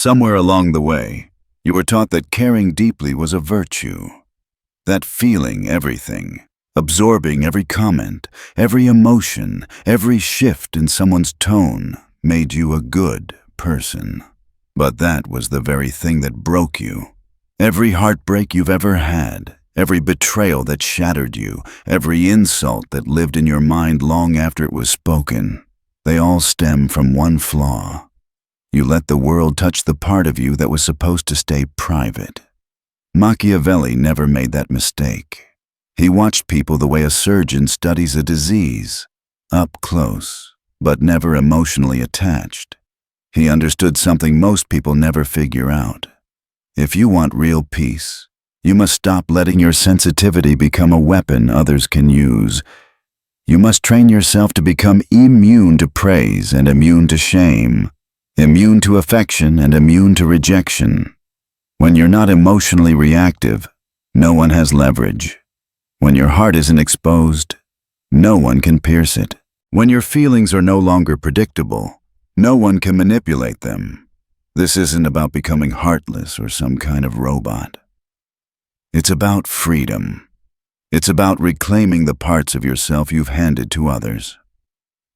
Somewhere along the way, you were taught that caring deeply was a virtue, that feeling everything, absorbing every comment, every emotion, every shift in someone's tone made you a good person. But that was the very thing that broke you. Every heartbreak you've ever had, every betrayal that shattered you, every insult that lived in your mind long after it was spoken, they all stem from one flaw. You let the world touch the part of you that was supposed to stay private. Machiavelli never made that mistake. He watched people the way a surgeon studies a disease, up close, but never emotionally attached. He understood something most people never figure out. If you want real peace, you must stop letting your sensitivity become a weapon others can use. You must train yourself to become immune to praise and immune to shame, immune to affection and immune to rejection. When you're not emotionally reactive, no one has leverage. When your heart isn't exposed, no one can pierce it. When your feelings are no longer predictable, no one can manipulate them. This isn't about becoming heartless or some kind of robot. It's about freedom. It's about reclaiming the parts of yourself you've handed to others.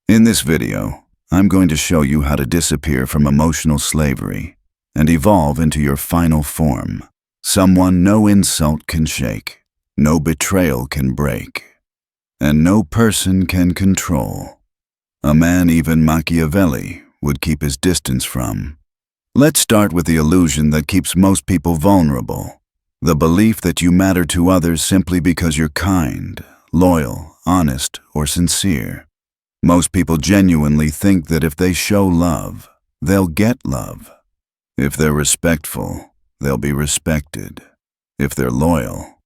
In this video, I'm going to show you how to disappear from emotional slavery and evolve into your final form, someone no insult can shake, no betrayal can break, and no person can control. A man even Machiavelli would keep his distance from. Let's start with the illusion that keeps most people vulnerable, the belief that you matter to others simply because you're kind, loyal, honest, or sincere. Most people genuinely think that if they show love, they'll get love. If they're respectful, they'll be respected. If they're loyal,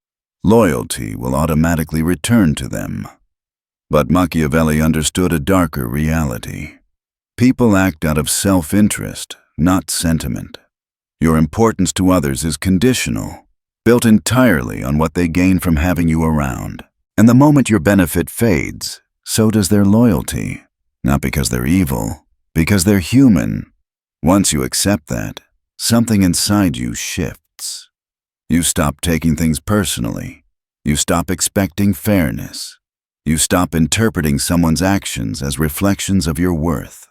loyalty will automatically return to them. But Machiavelli understood a darker reality. People act out of self-interest, not sentiment. Your importance to others is conditional, built entirely on what they gain from having you around. And the moment your benefit fades, so does their loyalty. Not because they're evil, because they're human. Once you accept that, something inside you shifts. You stop taking things personally. You stop expecting fairness. You stop interpreting someone's actions as reflections of your worth.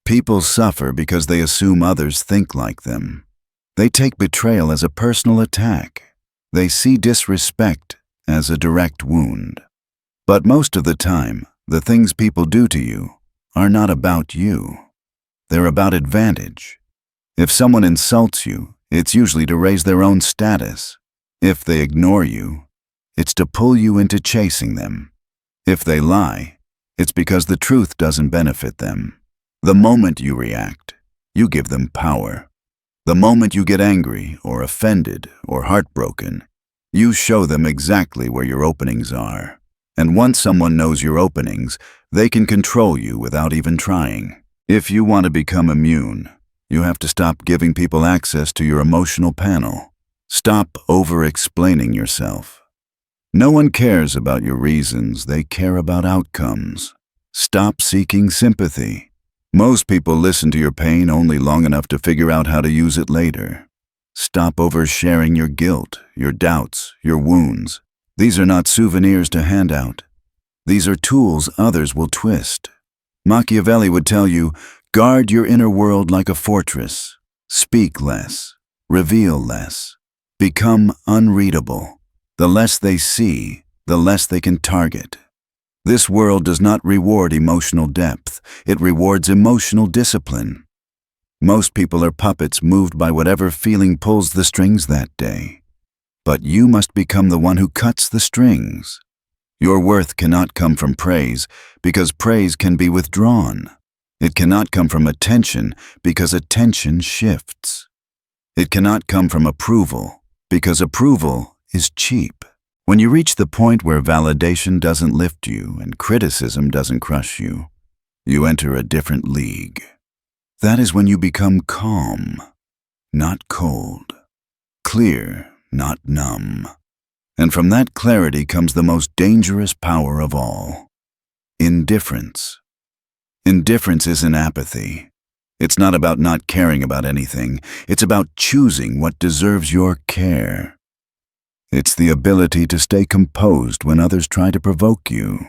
People suffer because they assume others think like them. They take betrayal as a personal attack. They see disrespect as a direct wound. But most of the time, the things people do to you are not about you. They're about advantage. If someone insults you, it's usually to raise their own status. If they ignore you, it's to pull you into chasing them. If they lie, it's because the truth doesn't benefit them. The moment you react, you give them power. The moment you get angry or offended or heartbroken, you show them exactly where your openings are. And once someone knows your openings, they can control you without even trying. If you want to become immune, you have to stop giving people access to your emotional panel. Stop over-explaining yourself. No one cares about your reasons, they care about outcomes. Stop seeking sympathy. Most people listen to your pain only long enough to figure out how to use it later. Stop oversharing your guilt, your doubts, your wounds. These are not souvenirs to hand out. These are tools others will twist. Machiavelli would tell you, guard your inner world like a fortress. Speak less. Reveal less. Become unreadable. The less they see, the less they can target. This world does not reward emotional depth. It rewards emotional discipline. Most people are puppets moved by whatever feeling pulls the strings that day. But you must become the one who cuts the strings. Your worth cannot come from praise, because praise can be withdrawn. It cannot come from attention, because attention shifts. It cannot come from approval, because approval is cheap. When you reach the point where validation doesn't lift you and criticism doesn't crush you, you enter a different league. That is when you become calm, not cold, clear, not numb. And from that clarity comes the most dangerous power of all: indifference. Indifference isn't apathy. It's not about not caring about anything. It's about choosing what deserves your care. It's the ability to stay composed when others try to provoke you.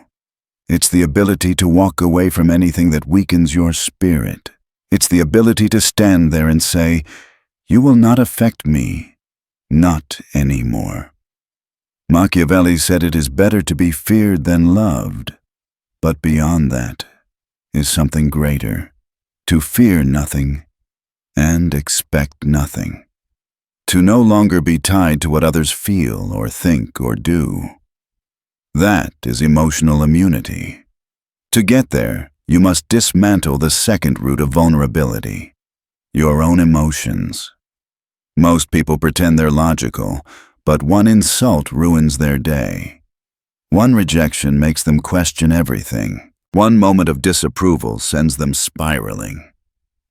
It's the ability to walk away from anything that weakens your spirit. It's the ability to stand there and say, "You will not affect me, not anymore." Machiavelli said it is better to be feared than loved, but beyond that is something greater: to fear nothing and expect nothing. To no longer be tied to what others feel or think or do. That is emotional immunity. To get there, you must dismantle the second root of vulnerability: your own emotions. Most people pretend they're logical, but one insult ruins their day. One rejection makes them question everything. One moment of disapproval sends them spiraling.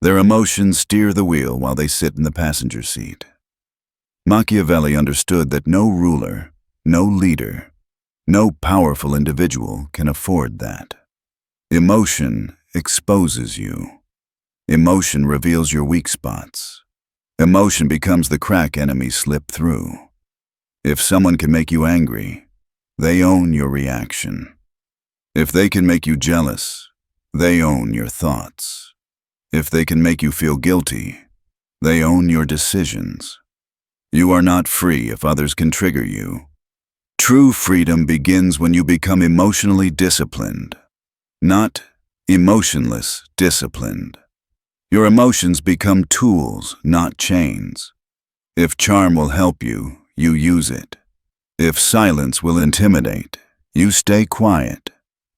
Their emotions steer the wheel while they sit in the passenger seat. Machiavelli understood that no ruler, no leader, no powerful individual can afford that. Emotion exposes you. Emotion reveals your weak spots. Emotion becomes the crack enemies slip through. If someone can make you angry, they own your reaction. If they can make you jealous, they own your thoughts. If they can make you feel guilty, they own your decisions. You are not free if others can trigger you. True freedom begins when you become emotionally disciplined, not emotionless disciplined. Your emotions become tools, not chains. If charm will help you, you use it. If silence will intimidate, you stay quiet.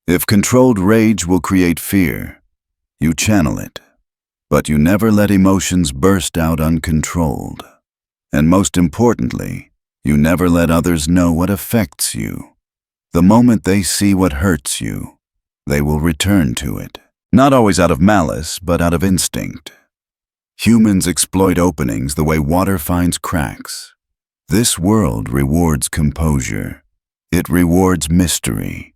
If controlled rage will create fear, you channel it. But you never let emotions burst out uncontrolled. And most importantly, you never let others know what affects you. The moment they see what hurts you, they will return to it. Not always out of malice, but out of instinct. Humans exploit openings the way water finds cracks. This world rewards composure. It rewards mystery.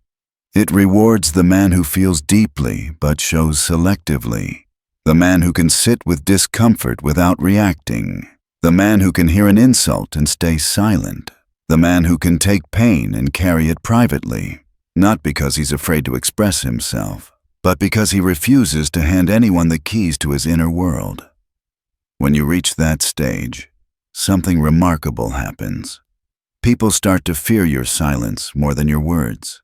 It rewards the man who feels deeply but shows selectively. The man who can sit with discomfort without reacting. The man who can hear an insult and stay silent. The man who can take pain and carry it privately, not because he's afraid to express himself, but because he refuses to hand anyone the keys to his inner world. When you reach that stage, something remarkable happens. People start to fear your silence more than your words.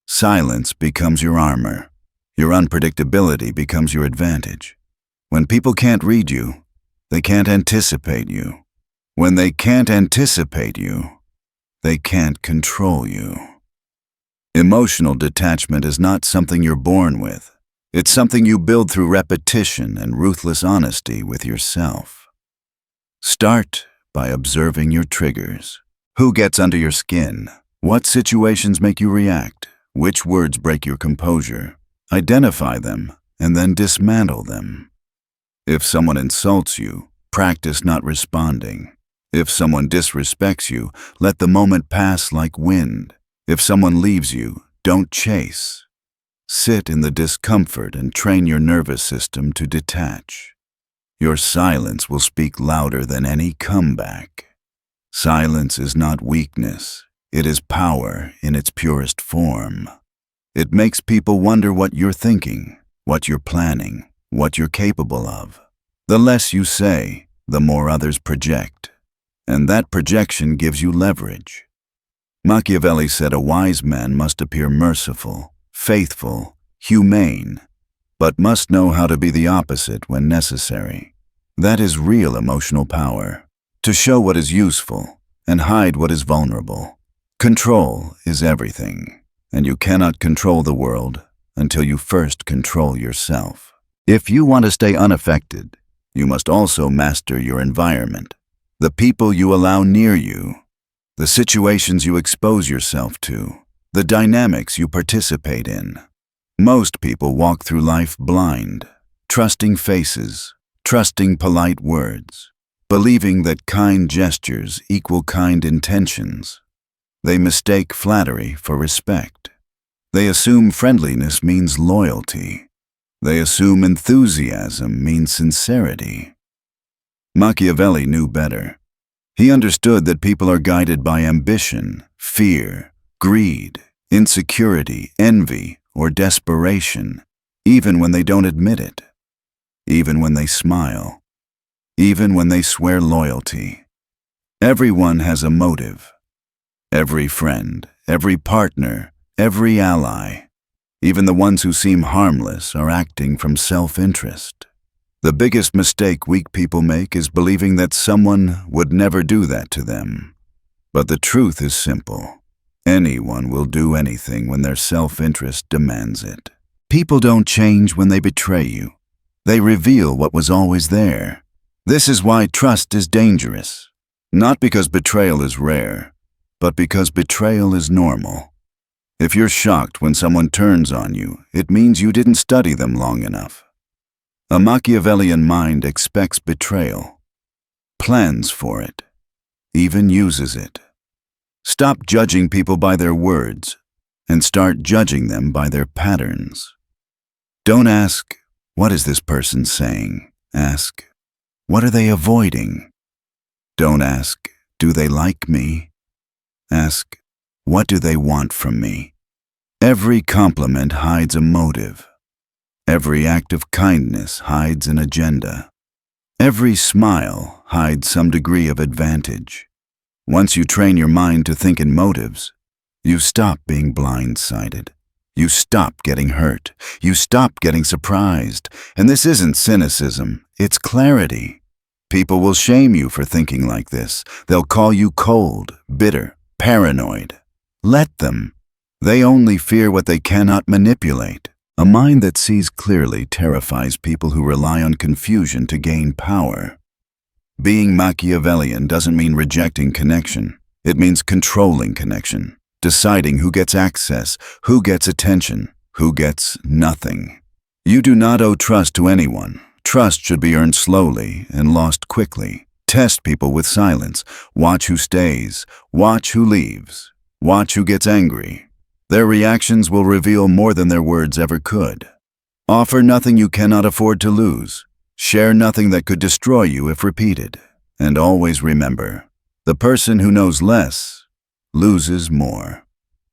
Silence becomes your armor. Your unpredictability becomes your advantage. When people can't read you, they can't anticipate you. When they can't anticipate you, they can't control you. Emotional detachment is not something you're born with. It's something you build through repetition and ruthless honesty with yourself. Start by observing your triggers. Who gets under your skin? What situations make you react? Which words break your composure? Identify them and then dismantle them. If someone insults you, practice not responding. If someone disrespects you, let the moment pass like wind. If someone leaves you, don't chase. Sit in the discomfort and train your nervous system to detach. Your silence will speak louder than any comeback. Silence is not weakness. It is power in its purest form. It makes people wonder what you're thinking, what you're planning, what you're capable of. The less you say, the more others project. And that projection gives you leverage. Machiavelli said a wise man must appear merciful, faithful, humane, but must know how to be the opposite when necessary. That is real emotional power, to show what is useful and hide what is vulnerable. Control is everything, and you cannot control the world until you first control yourself. If you want to stay unaffected, you must also master your environment, the people you allow near you, the situations you expose yourself to, the dynamics you participate in. Most people walk through life blind, trusting faces, trusting polite words, believing that kind gestures equal kind intentions. They mistake flattery for respect. They assume friendliness means loyalty. They assume enthusiasm means sincerity. Machiavelli knew better. He understood that people are guided by ambition, fear, greed, insecurity, envy, or desperation, even when they don't admit it, even when they smile, even when they swear loyalty. Everyone has a motive. Every friend, every partner, every ally, even the ones who seem harmless, are acting from self-interest. The biggest mistake weak people make is believing that someone would never do that to them. But the truth is simple. Anyone will do anything when their self-interest demands it. People don't change when they betray you. They reveal what was always there. This is why trust is dangerous. Not because betrayal is rare, but because betrayal is normal. If you're shocked when someone turns on you, it means you didn't study them long enough. A Machiavellian mind expects betrayal, plans for it, even uses it. Stop judging people by their words and start judging them by their patterns. Don't ask, "What is this person saying?" Ask, "What are they avoiding?" Don't ask, "Do they like me?" Ask, "What do they want from me?" Every compliment hides a motive. Every act of kindness hides an agenda. Every smile hides some degree of advantage. Once you train your mind to think in motives, you stop being blindsided. You stop getting hurt. You stop getting surprised. And this isn't cynicism, it's clarity. People will shame you for thinking like this. They'll call you cold, bitter, paranoid. Let them. They only fear what they cannot manipulate. A mind that sees clearly terrifies people who rely on confusion to gain power. Being Machiavellian doesn't mean rejecting connection. It means controlling connection, deciding who gets access, who gets attention, who gets nothing. You do not owe trust to anyone. Trust should be earned slowly and lost quickly. Test people with silence. Watch who stays. Watch who leaves. Watch who gets angry. Their reactions will reveal more than their words ever could. Offer nothing you cannot afford to lose. Share nothing that could destroy you if repeated. And always remember, the person who knows less loses more.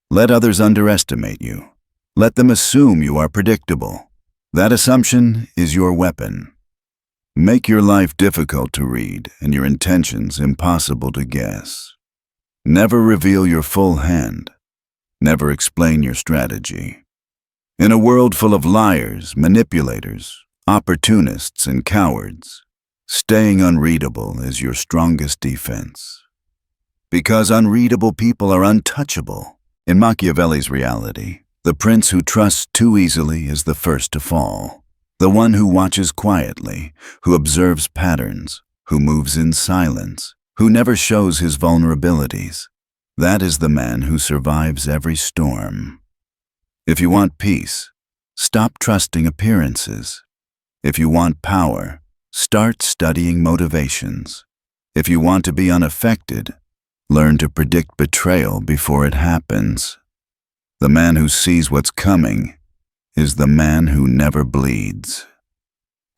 Let others underestimate you. Let them assume you are predictable. That assumption is your weapon. Make your life difficult to read and your intentions impossible to guess. Never reveal your full hand. Never explain your strategy. In a world full of liars, manipulators, opportunists, and cowards, staying unreadable is your strongest defense. Because unreadable people are untouchable. In Machiavelli's reality, the prince who trusts too easily is the first to fall. The one who watches quietly, who observes patterns, who moves in silence, who never shows his vulnerabilities. That is the man who survives every storm. If you want peace, stop trusting appearances. If you want power, start studying motivations. If you want to be unaffected, learn to predict betrayal before it happens. The man who sees what's coming is the man who never bleeds.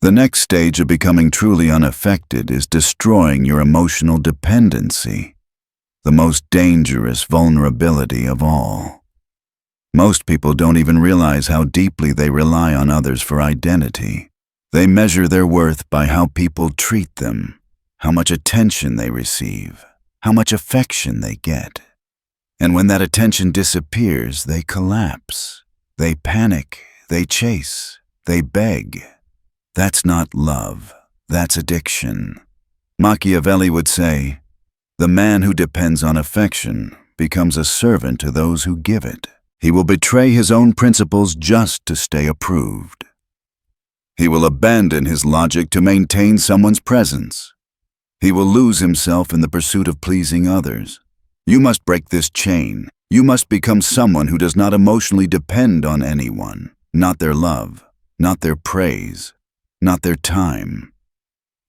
The next stage of becoming truly unaffected is destroying your emotional dependency, the most dangerous vulnerability of all. Most people don't even realize how deeply they rely on others for identity. They measure their worth by how people treat them, how much attention they receive, how much affection they get. And when that attention disappears, they collapse. They panic, they chase, they beg. That's not love, that's addiction. Machiavelli would say, "The man who depends on affection becomes a servant to those who give it. He will betray his own principles just to stay approved. He will abandon his logic to maintain someone's presence. He will lose himself in the pursuit of pleasing others. You must break this chain. You must become someone who does not emotionally depend on anyone, not their love, not their praise, not their time.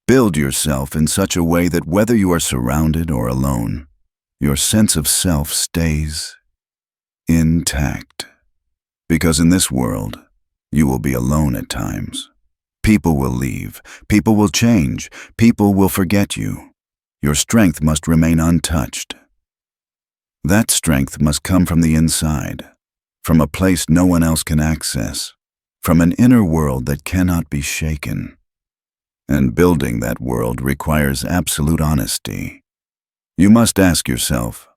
Build yourself in such a way that whether you are surrounded or alone, your sense of self stays intact. Because in this world, You will be alone at times. People will leave. People will change. People will forget you. Your strength must remain untouched. That strength must come from the inside, from a place no one else can access, from an inner world that cannot be shaken. And building that world requires absolute honesty. You must ask yourself,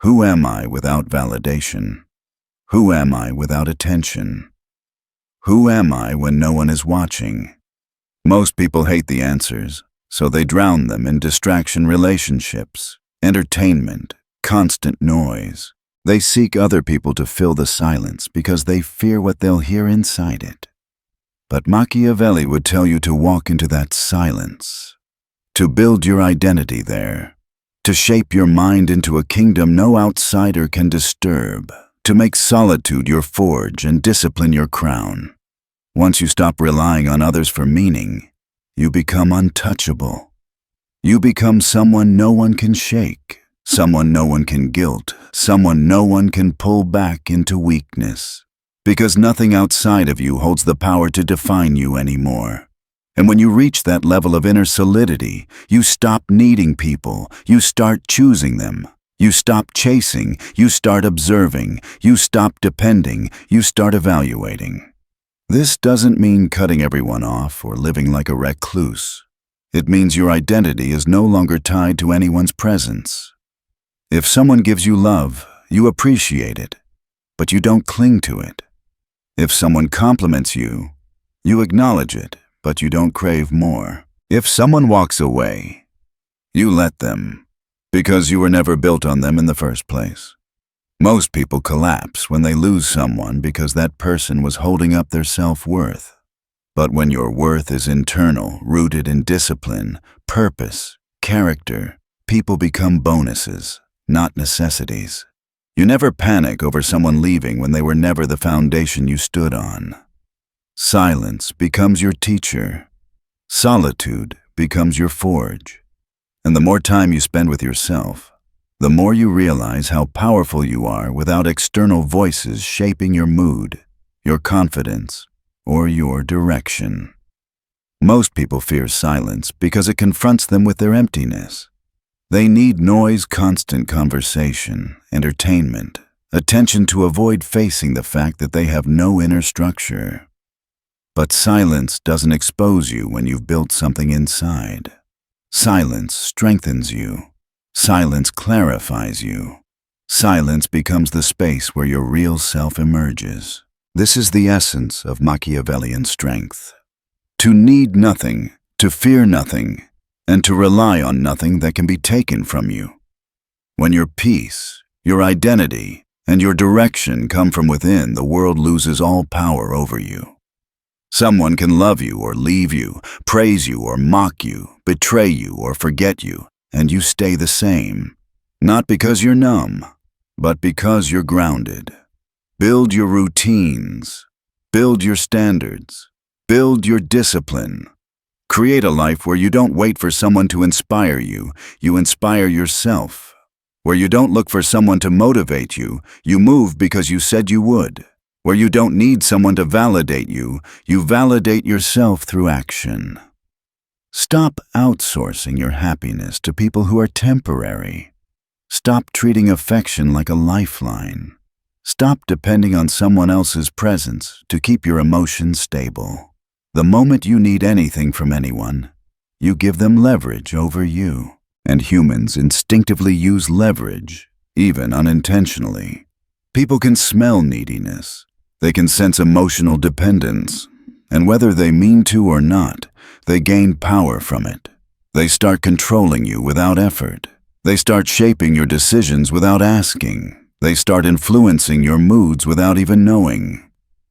who am I without validation? Who am I without attention? Who am I when no one is watching? Most people hate the answers, so they drown them in distraction, relationships, entertainment, constant noise. They seek other people to fill the silence because they fear what they'll hear inside it. But Machiavelli would tell you to walk into that silence, to build your identity there, to shape your mind into a kingdom no outsider can disturb, to make solitude your forge and discipline your crown. Once you stop relying on others for meaning, you become untouchable. You become someone no one can shake, someone no one can guilt, someone no one can pull back into weakness. Because nothing outside of you holds the power to define you anymore. And when you reach that level of inner solidity, you stop needing people, you start choosing them. You stop chasing, you start observing, you stop depending, you start evaluating. This doesn't mean cutting everyone off or living like a recluse. It means your identity is no longer tied to anyone's presence. If someone gives you love, you appreciate it, but you don't cling to it. If someone compliments you, you acknowledge it, but you don't crave more. If someone walks away, you let them, because you were never built on them in the first place. Most people collapse when they lose someone because that person was holding up their self-worth. But when your worth is internal, rooted in discipline, purpose, character, people become bonuses, not necessities. You never panic over someone leaving when they were never the foundation you stood on. Silence becomes your teacher. Solitude becomes your forge. And the more time you spend with yourself, the more you realize how powerful you are without external voices shaping your mood, your confidence, or your direction. Most people fear silence because it confronts them with their emptiness. They need noise, constant conversation, entertainment, attention to avoid facing the fact that they have no inner structure. But silence doesn't expose you when you've built something inside. Silence strengthens you. Silence clarifies you. Silence becomes the space where your real self emerges. This is the essence of Machiavellian strength. To need nothing, to fear nothing, and to rely on nothing that can be taken from you. When your peace, your identity, and your direction come from within, the world loses all power over you. Someone can love you or leave you, praise you or mock you, betray you or forget you, and you stay the same. Not because you're numb, but because you're grounded. Build your routines. Build your standards. Build your discipline. Create a life where you don't wait for someone to inspire you, you inspire yourself. Where you don't look for someone to motivate you, you move because you said you would. Where you don't need someone to validate you, you validate yourself through action. Stop outsourcing your happiness to people who are temporary. Stop treating affection like a lifeline. Stop depending on someone else's presence to keep your emotions stable. The moment you need anything from anyone, you give them leverage over you. And humans instinctively use leverage, even unintentionally. People can smell neediness. They can sense emotional dependence. And whether they mean to or not, they gain power from it. They start controlling you without effort. They start shaping your decisions without asking. They start influencing your moods without even knowing.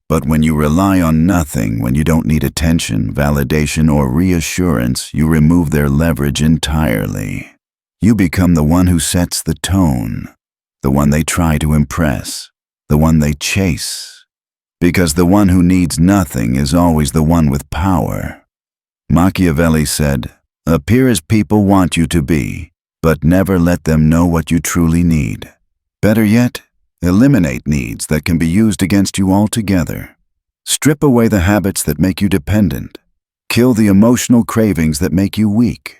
But when you rely on nothing, when you don't need attention, validation, or reassurance, you remove their leverage entirely. You become the one who sets the tone, the one they try to impress, the one they chase. Because the one who needs nothing is always the one with power. Machiavelli said, "Appear as people want you to be, but never let them know what you truly need. Better yet, eliminate needs that can be used against you altogether. Strip away the habits that make you dependent. Kill the emotional cravings that make you weak.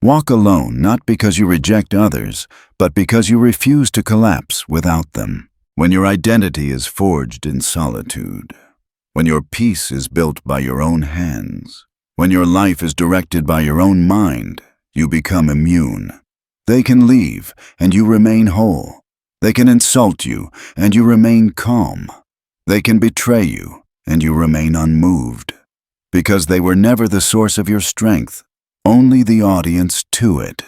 Walk alone not because you reject others, but because you refuse to collapse without them. When your identity is forged in solitude. When your peace is built by your own hands. When your life is directed by your own mind, you become immune. They can leave, and you remain whole. They can insult you, and you remain calm. They can betray you, and you remain unmoved. Because they were never the source of your strength, only the audience to it.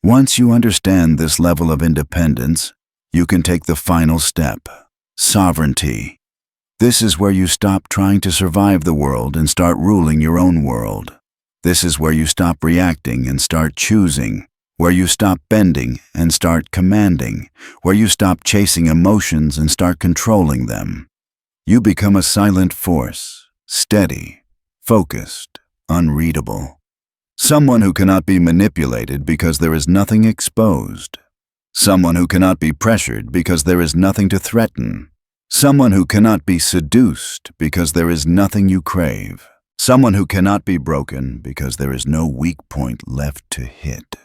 Once you understand this level of independence, you can take the final step, sovereignty. This is where you stop trying to survive the world and start ruling your own world. This is where you stop reacting and start choosing, where you stop bending and start commanding, where you stop chasing emotions and start controlling them. You become a silent force, steady, focused, unreadable. Someone who cannot be manipulated because there is nothing exposed. Someone who cannot be pressured because there is nothing to threaten. Someone who cannot be seduced because there is nothing you crave. Someone who cannot be broken because there is no weak point left to hit.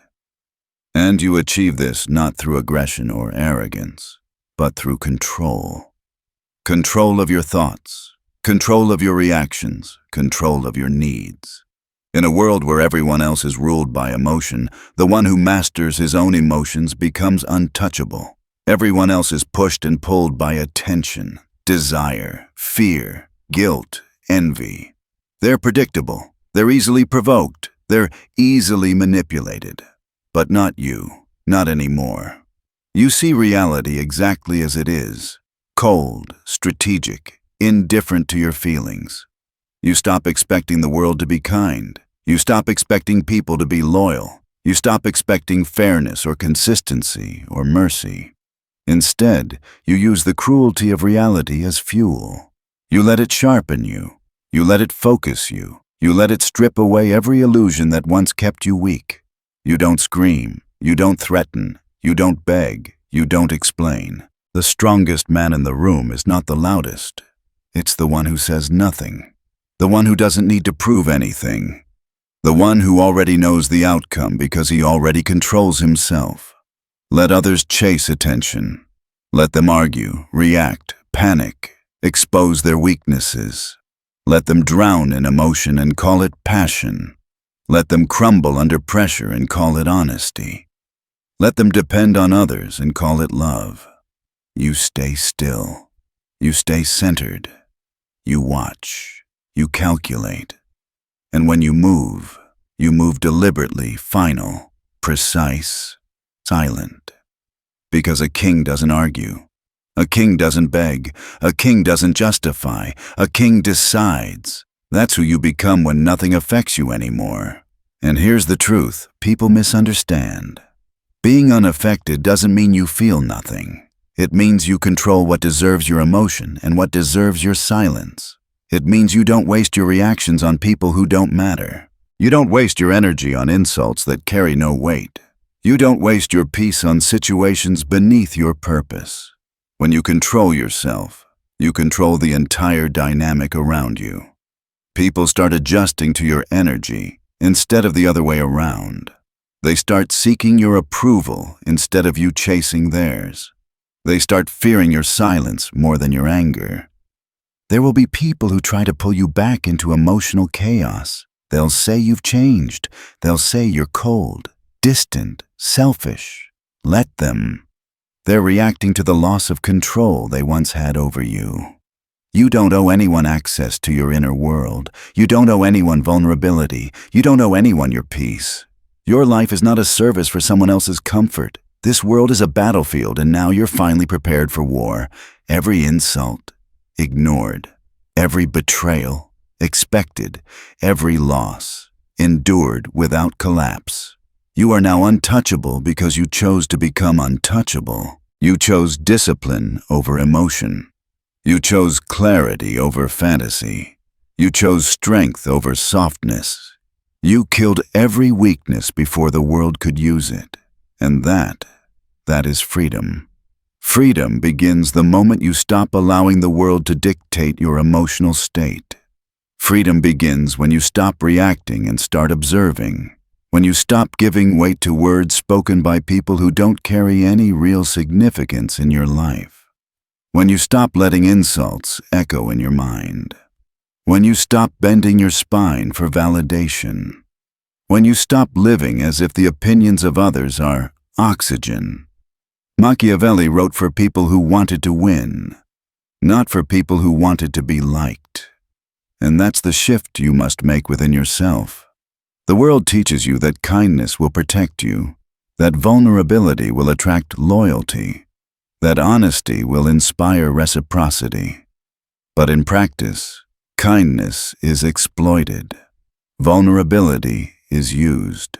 And you achieve this not through aggression or arrogance, but through control. Control of your thoughts, control of your reactions, control of your needs. In a world where everyone else is ruled by emotion, the one who masters his own emotions becomes untouchable. Everyone else is pushed and pulled by attention, desire, fear, guilt, envy. They're predictable, they're easily provoked, they're easily manipulated. But not you, not anymore. You see reality exactly as it is, cold, strategic, indifferent to your feelings. You stop expecting the world to be kind. You stop expecting people to be loyal. You stop expecting fairness or consistency or mercy. Instead, you use the cruelty of reality as fuel. You let it sharpen you. You let it focus you. You let it strip away every illusion that once kept you weak. You don't scream. You don't threaten. You don't beg. You don't explain. The strongest man in the room is not the loudest. It's the one who says nothing. The one who doesn't need to prove anything. The one who already knows the outcome because he already controls himself. Let others chase attention. Let them argue, react, panic, expose their weaknesses. Let them drown in emotion and call it passion. Let them crumble under pressure and call it honesty. Let them depend on others and call it love. You stay still. You stay centered. You watch. You calculate. And when you move deliberately, final, precise, silent. Because a king doesn't argue. A king doesn't beg. A king doesn't justify. A king decides. That's who you become when nothing affects you anymore. And here's the truth people misunderstand. Being unaffected doesn't mean you feel nothing. It means you control what deserves your emotion and what deserves your silence. It means you don't waste your reactions on people who don't matter. You don't waste your energy on insults that carry no weight. You don't waste your peace on situations beneath your purpose. When you control yourself, you control the entire dynamic around you. People start adjusting to your energy instead of the other way around. They start seeking your approval instead of you chasing theirs. They start fearing your silence more than your anger. There will be people who try to pull you back into emotional chaos. They'll say you've changed. They'll say you're cold, distant, selfish. Let them. They're reacting to the loss of control they once had over you. You don't owe anyone access to your inner world. You don't owe anyone vulnerability. You don't owe anyone your peace. Your life is not a service for someone else's comfort. This world is a battlefield, and now you're finally prepared for war. Every insult, ignored. Every betrayal, expected. Every loss, endured without collapse. You are now untouchable because you chose to become untouchable. You chose discipline over emotion. You chose clarity over fantasy. You chose strength over softness. You killed every weakness before the world could use it. And that is freedom. Freedom begins the moment you stop allowing the world to dictate your emotional state. Freedom begins when you stop reacting and start observing, when you stop giving weight to words spoken by people who don't carry any real significance in your life, when you stop letting insults echo in your mind, when you stop bending your spine for validation, when you stop living as if the opinions of others are oxygen. Machiavelli wrote for people who wanted to win, not for people who wanted to be liked. And that's the shift you must make within yourself. The world teaches you that kindness will protect you, that vulnerability will attract loyalty, that honesty will inspire reciprocity. But in practice, kindness is exploited, vulnerability is used,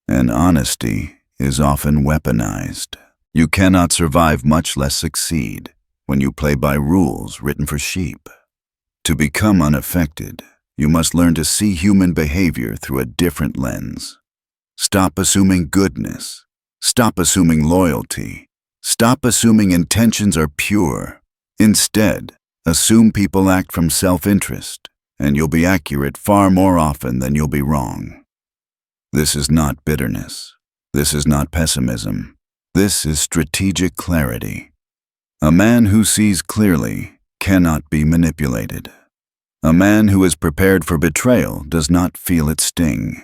and honesty is often weaponized. You cannot survive, much less succeed, when you play by rules written for sheep. To become unaffected, you must learn to see human behavior through a different lens. Stop assuming goodness. Stop assuming loyalty. Stop assuming intentions are pure. Instead, assume people act from self-interest, and you'll be accurate far more often than you'll be wrong. This is not bitterness. This is not pessimism. This is strategic clarity. A man who sees clearly cannot be manipulated. A man who is prepared for betrayal does not feel its sting.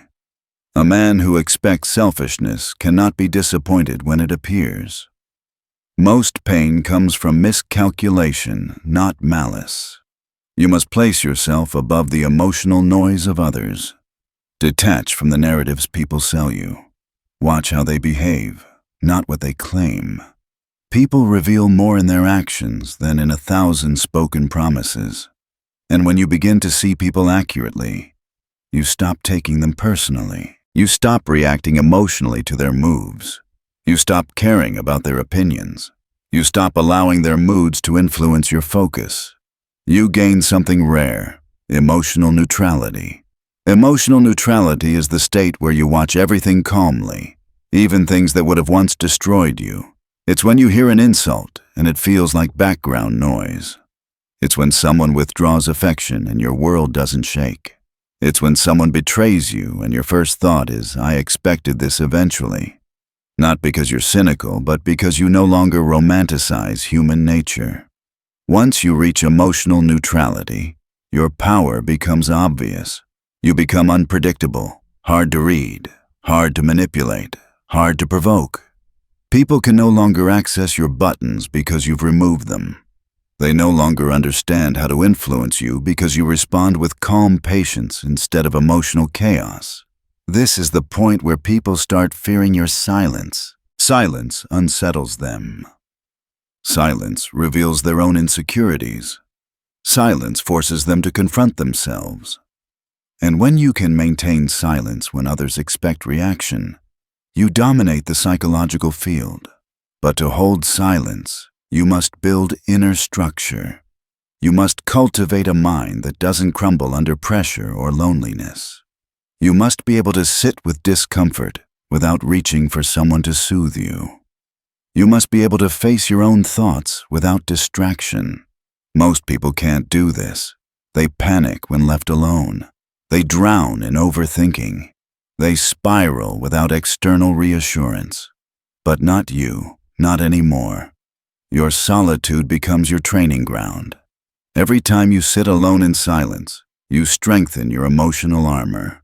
A man who expects selfishness cannot be disappointed when it appears. Most pain comes from miscalculation, not malice. You must place yourself above the emotional noise of others. Detach from the narratives people sell you. Watch how they behave, not what they claim. People reveal more in their actions than in 1,000 spoken promises. And when you begin to see people accurately, you stop taking them personally. You stop reacting emotionally to their moves. You stop caring about their opinions. You stop allowing their moods to influence your focus. You gain something rare: emotional neutrality. Emotional neutrality is the state where you watch everything calmly, even things that would have once destroyed you. It's when you hear an insult and it feels like background noise. It's when someone withdraws affection and your world doesn't shake. It's when someone betrays you and your first thought is, "I expected this eventually." Not because you're cynical, but because you no longer romanticize human nature. Once you reach emotional neutrality, your power becomes obvious. You become unpredictable, hard to read, hard to manipulate, hard to provoke. People can no longer access your buttons because you've removed them. They no longer understand how to influence you because you respond with calm patience instead of emotional chaos. This is the point where people start fearing your silence. Silence unsettles them. Silence reveals their own insecurities. Silence forces them to confront themselves. And when you can maintain silence when others expect reaction, you dominate the psychological field. But to hold silence, you must build inner structure. You must cultivate a mind that doesn't crumble under pressure or loneliness. You must be able to sit with discomfort without reaching for someone to soothe you. You must be able to face your own thoughts without distraction. Most people can't do this. They panic when left alone. They drown in overthinking. They spiral without external reassurance. But not you, not anymore. Your solitude becomes your training ground. Every time you sit alone in silence, you strengthen your emotional armor.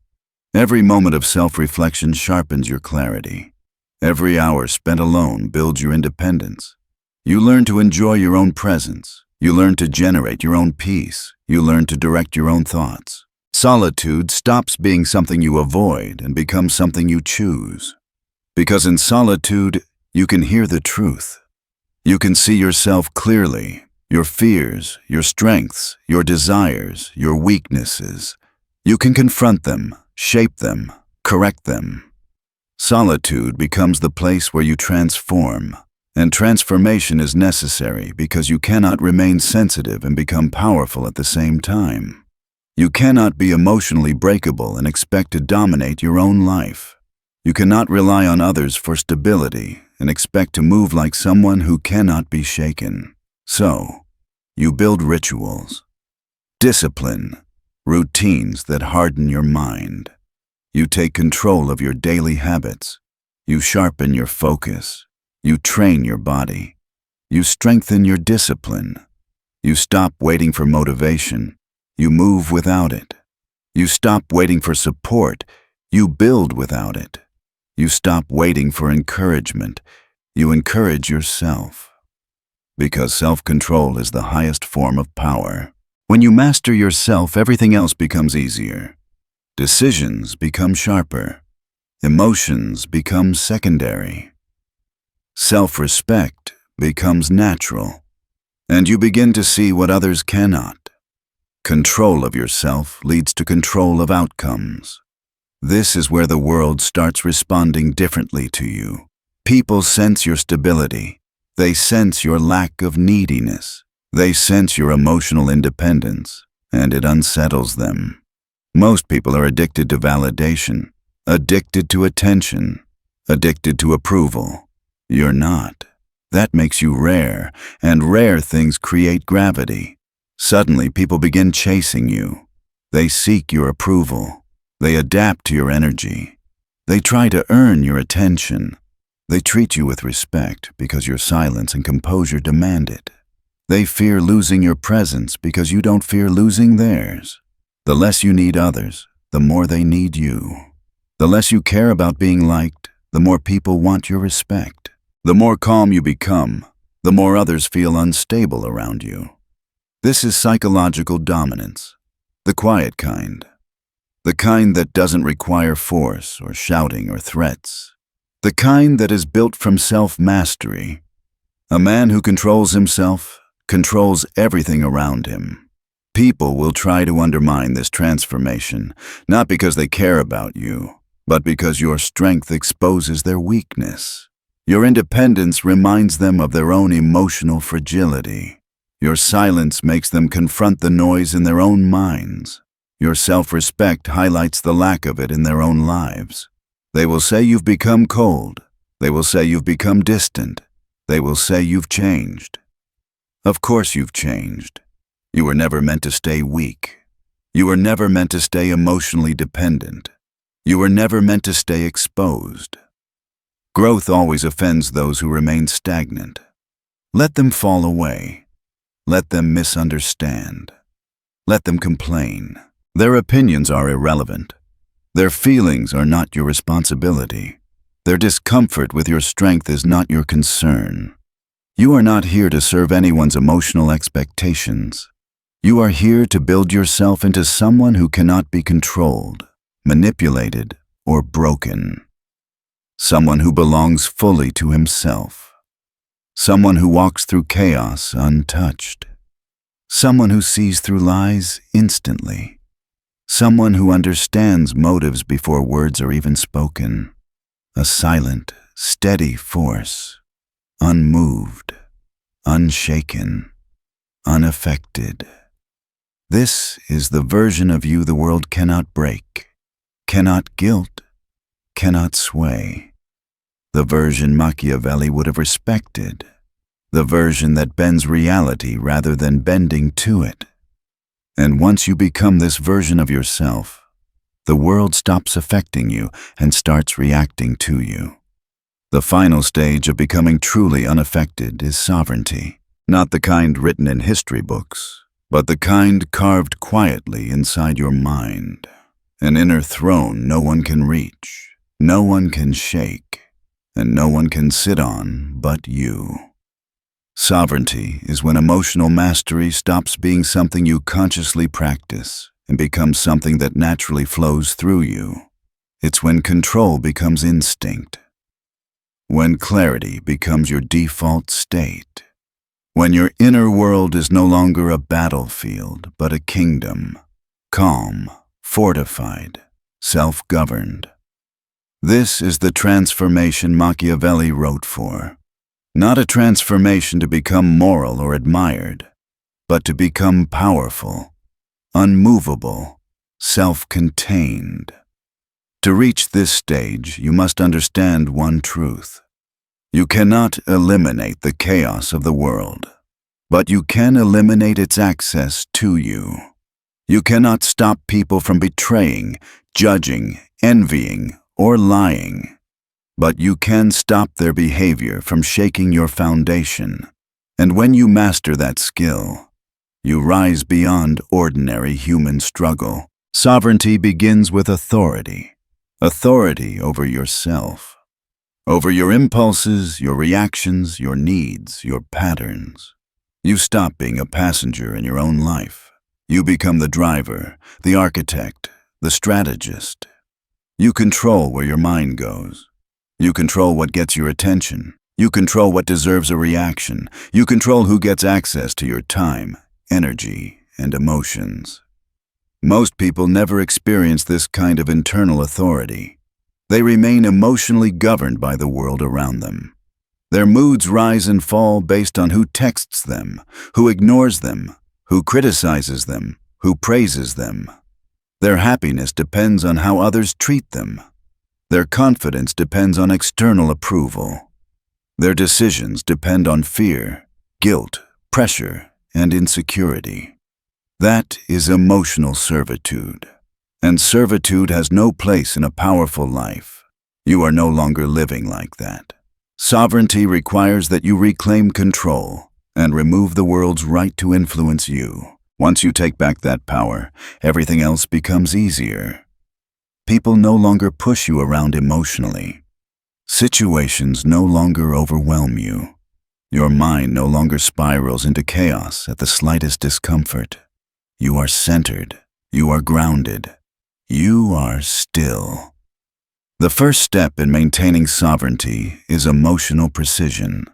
Every moment of self-reflection sharpens your clarity. Every hour spent alone builds your independence. You learn to enjoy your own presence. You learn to generate your own peace. You learn to direct your own thoughts. Solitude stops being something you avoid and becomes something you choose. Because in solitude, you can hear the truth. You can see yourself clearly, your fears, your strengths, your desires, your weaknesses. You can confront them, shape them, correct them. Solitude becomes the place where you transform, and transformation is necessary because you cannot remain sensitive and become powerful at the same time. You cannot be emotionally breakable and expect to dominate your own life. You cannot rely on others for stability and expect to move like someone who cannot be shaken. So, you build rituals, discipline, routines that harden your mind. You take control of your daily habits. You sharpen your focus. You train your body. You strengthen your discipline. You stop waiting for motivation. You move without it. You stop waiting for support. You build without it. You stop waiting for encouragement. You encourage yourself. Because self-control is the highest form of power. When you master yourself, everything else becomes easier. Decisions become sharper. Emotions become secondary. Self-respect becomes natural. And you begin to see what others cannot. Control of yourself leads to control of outcomes. This is where the world starts responding differently to you. People sense your stability. They sense your lack of neediness. They sense your emotional independence, and it unsettles them. Most people are addicted to validation, addicted to attention, addicted to approval. You're not. That makes you rare, and rare things create gravity. Suddenly, people begin chasing you. They seek your approval. They adapt to your energy. They try to earn your attention. They treat you with respect because your silence and composure demand it. They fear losing your presence because you don't fear losing theirs. The less you need others, the more they need you. The less you care about being liked, the more people want your respect. The more calm you become, the more others feel unstable around you. This is psychological dominance, the quiet kind. The kind that doesn't require force or shouting or threats. The kind that is built from self-mastery. A man who controls himself controls everything around him. People will try to undermine this transformation, not because they care about you, but because your strength exposes their weakness. Your independence reminds them of their own emotional fragility. Your silence makes them confront the noise in their own minds. Your self-respect highlights the lack of it in their own lives. They will say you've become cold. They will say you've become distant. They will say you've changed. Of course you've changed. You were never meant to stay weak. You were never meant to stay emotionally dependent. You were never meant to stay exposed. Growth always offends those who remain stagnant. Let them fall away. Let them misunderstand. Let them complain. Their opinions are irrelevant. Their feelings are not your responsibility. Their discomfort with your strength is not your concern. You are not here to serve anyone's emotional expectations. You are here to build yourself into someone who cannot be controlled, manipulated, or broken. Someone who belongs fully to himself. Someone who walks through chaos untouched. Someone who sees through lies instantly. Someone who understands motives before words are even spoken. A silent, steady force. Unmoved, unshaken, unaffected. This is the version of you the world cannot break, cannot guilt, cannot sway. The version Machiavelli would have respected. The version that bends reality rather than bending to it. And once you become this version of yourself, the world stops affecting you and starts reacting to you. The final stage of becoming truly unaffected is sovereignty, not the kind written in history books, but the kind carved quietly inside your mind. An inner throne no one can reach, no one can shake, and no one can sit on but you. Sovereignty is when emotional mastery stops being something you consciously practice and becomes something that naturally flows through you. It's when control becomes instinct. When clarity becomes your default state. When your inner world is no longer a battlefield, but a kingdom. Calm, fortified, self-governed. This is the transformation Machiavelli wrote for. Not a transformation to become moral or admired, but to become powerful, unmovable, self-contained. To reach this stage, you must understand one truth. You cannot eliminate the chaos of the world, but you can eliminate its access to you. You cannot stop people from betraying, judging, envying, or lying, but you can stop their behavior from shaking your foundation. And when you master that skill, you rise beyond ordinary human struggle. Sovereignty begins with authority. Authority over yourself. Over your impulses, your reactions, your needs, your patterns. You stop being a passenger in your own life. You become the driver, the architect, the strategist. You control where your mind goes. You control what gets your attention. You control what deserves a reaction. You control who gets access to your time, energy, and emotions. Most people never experience this kind of internal authority. They remain emotionally governed by the world around them. Their moods rise and fall based on who texts them, who ignores them, who criticizes them, who praises them. Their happiness depends on how others treat them. Their confidence depends on external approval. Their decisions depend on fear, guilt, pressure, and insecurity. That is emotional servitude. And servitude has no place in a powerful life. You are no longer living like that. Sovereignty requires that you reclaim control and remove the world's right to influence you. Once you take back that power, everything else becomes easier. People no longer push you around emotionally. Situations no longer overwhelm you. Your mind no longer spirals into chaos at the slightest discomfort. You are centered. You are grounded. You are still. The first step in maintaining sovereignty is emotional precision.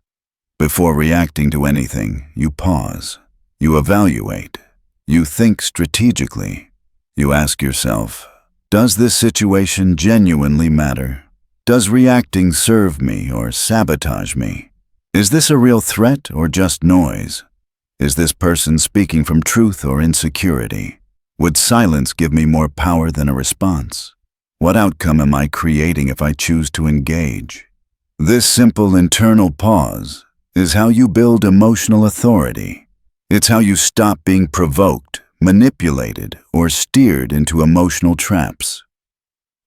Before reacting to anything, you pause. You evaluate. You think strategically. You ask yourself, does this situation genuinely matter? Does reacting serve me or sabotage me? Is this a real threat or just noise? Is this person speaking from truth or insecurity? Would silence give me more power than a response? What outcome am I creating if I choose to engage? This simple internal pause is how you build emotional authority. It's how you stop being provoked, manipulated, or steered into emotional traps.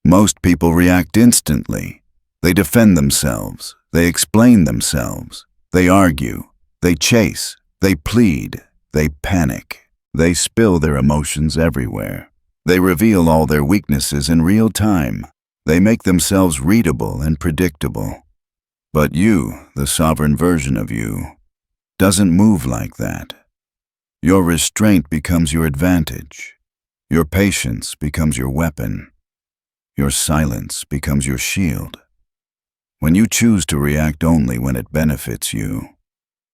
Most people react instantly. They defend themselves. They explain themselves. They argue. They chase. They plead. They panic. They spill their emotions everywhere. They reveal all their weaknesses in real time. They make themselves readable and predictable. But you, the sovereign version of you, doesn't move like that. Your restraint becomes your advantage. Your patience becomes your weapon. Your silence becomes your shield. When you choose to react only when it benefits you,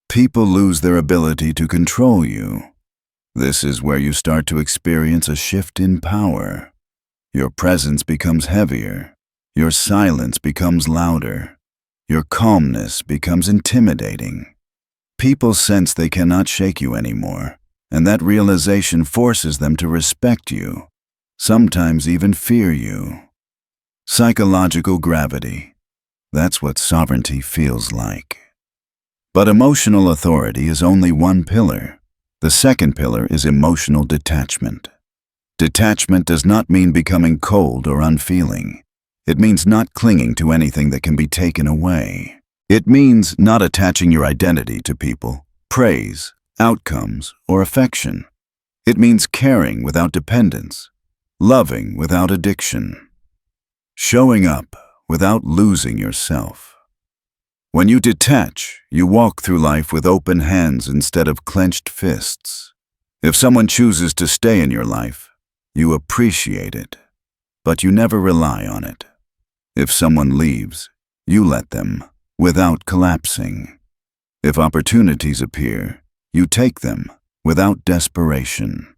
people lose their ability to control you. This is where you start to experience a shift in power. Your presence becomes heavier. Your silence becomes louder. Your calmness becomes intimidating. People sense they cannot shake you anymore, and that realization forces them to respect you, sometimes even fear you. Psychological gravity. That's what sovereignty feels like. But emotional authority is only one pillar. The second pillar is emotional detachment. Detachment does not mean becoming cold or unfeeling. It means not clinging to anything that can be taken away. It means not attaching your identity to people, praise, outcomes, or affection. It means caring without dependence, loving without addiction, showing up without losing yourself. When you detach, you walk through life with open hands instead of clenched fists. If someone chooses to stay in your life, you appreciate it, but you never rely on it. If someone leaves, you let them, without collapsing. If opportunities appear, you take them, without desperation.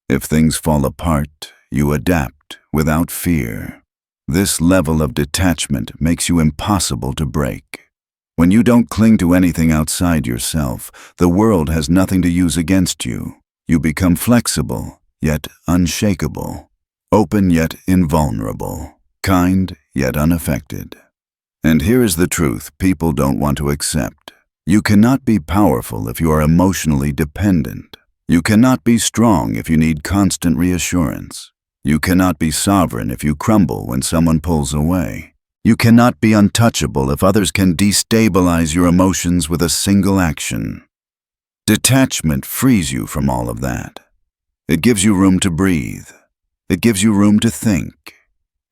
If things fall apart, you adapt, without fear. This level of detachment makes you impossible to break. When you don't cling to anything outside yourself, the world has nothing to use against you. You become flexible, yet unshakable, open yet invulnerable, kind yet unaffected. And here is the truth people don't want to accept. You cannot be powerful if you are emotionally dependent. You cannot be strong if you need constant reassurance. You cannot be sovereign if you crumble when someone pulls away. You cannot be untouchable if others can destabilize your emotions with a single action. Detachment frees you from all of that. It gives you room to breathe. It gives you room to think.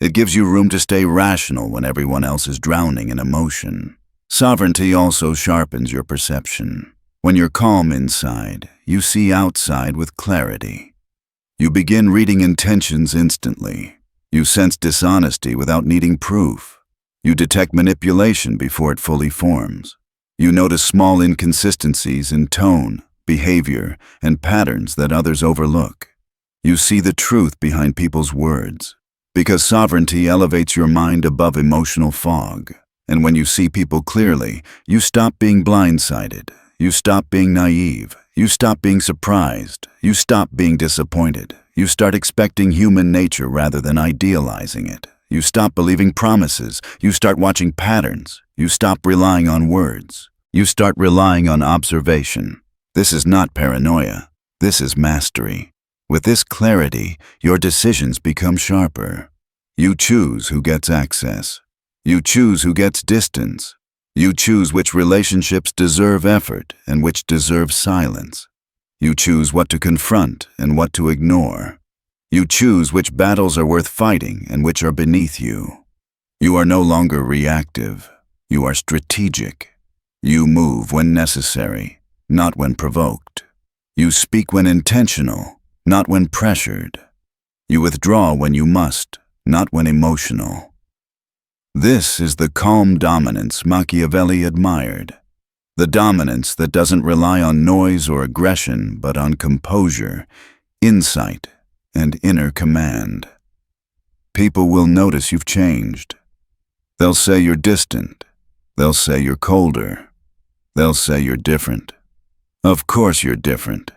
It gives you room to stay rational when everyone else is drowning in emotion. Sovereignty also sharpens your perception. When you're calm inside, you see outside with clarity. You begin reading intentions instantly. You sense dishonesty without needing proof. You detect manipulation before it fully forms. You notice small inconsistencies in tone, behavior, and patterns that others overlook. You see the truth behind people's words. Because sovereignty elevates your mind above emotional fog. And when you see people clearly, you stop being blindsided. You stop being naive. You stop being surprised. You stop being disappointed. You start expecting human nature rather than idealizing it. You stop believing promises. You start watching patterns. You stop relying on words. You start relying on observation. This is not paranoia. This is mastery. With this clarity, your decisions become sharper. You choose who gets access. You choose who gets distance. You choose which relationships deserve effort and which deserve silence. You choose what to confront and what to ignore. You choose which battles are worth fighting and which are beneath you. You are no longer reactive. You are strategic. You move when necessary, not when provoked. You speak when intentional, not when pressured. You withdraw when you must, not when emotional. This is the calm dominance Machiavelli admired. The dominance that doesn't rely on noise or aggression, but on composure, insight, and inner command. People will notice you've changed. They'll say you're distant. They'll say you're colder. They'll say you're different. Of course you're different.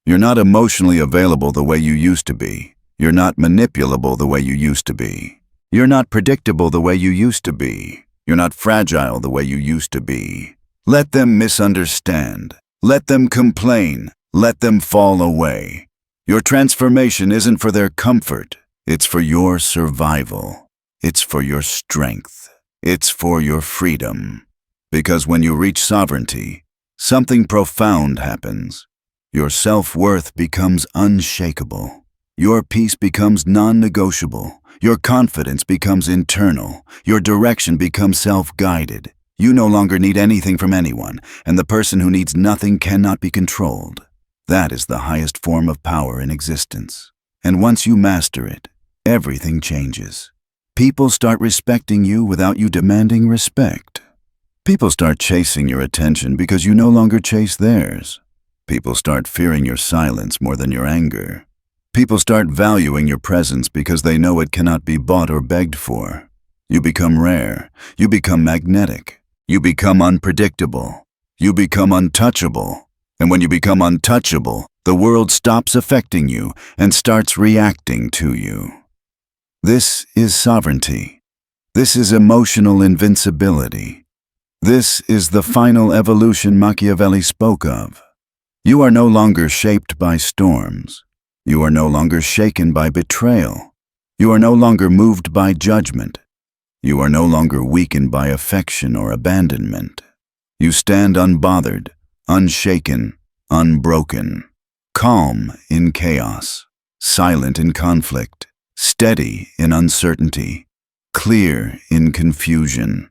You're not emotionally available the way you used to be. You're not manipulable the way you used to be. You're not predictable the way you used to be. You're not fragile the way you used to be. Let them misunderstand. Let them complain. Let them fall away. Your transformation isn't for their comfort. It's for your survival. It's for your strength. It's for your freedom. Because when you reach sovereignty, something profound happens. Your self-worth becomes unshakable. Your peace becomes non-negotiable. Your confidence becomes internal. Your direction becomes self-guided. You no longer need anything from anyone, and the person who needs nothing cannot be controlled. That is the highest form of power in existence. And once you master it, everything changes. People start respecting you without you demanding respect. People start chasing your attention because you no longer chase theirs. People start fearing your silence more than your anger. People start valuing your presence because they know it cannot be bought or begged for. You become rare. You become magnetic. You become unpredictable. You become untouchable. And when you become untouchable, the world stops affecting you and starts reacting to you. This is sovereignty. This is emotional invincibility. This is the final evolution Machiavelli spoke of. You are no longer shaped by storms. You are no longer shaken by betrayal. You are no longer moved by judgment. You are no longer weakened by affection or abandonment. You stand unbothered, unshaken, unbroken, calm in chaos, silent in conflict, steady in uncertainty, clear in confusion.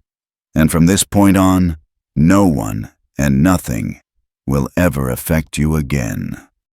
And from this point on, no one and nothing will ever affect you again.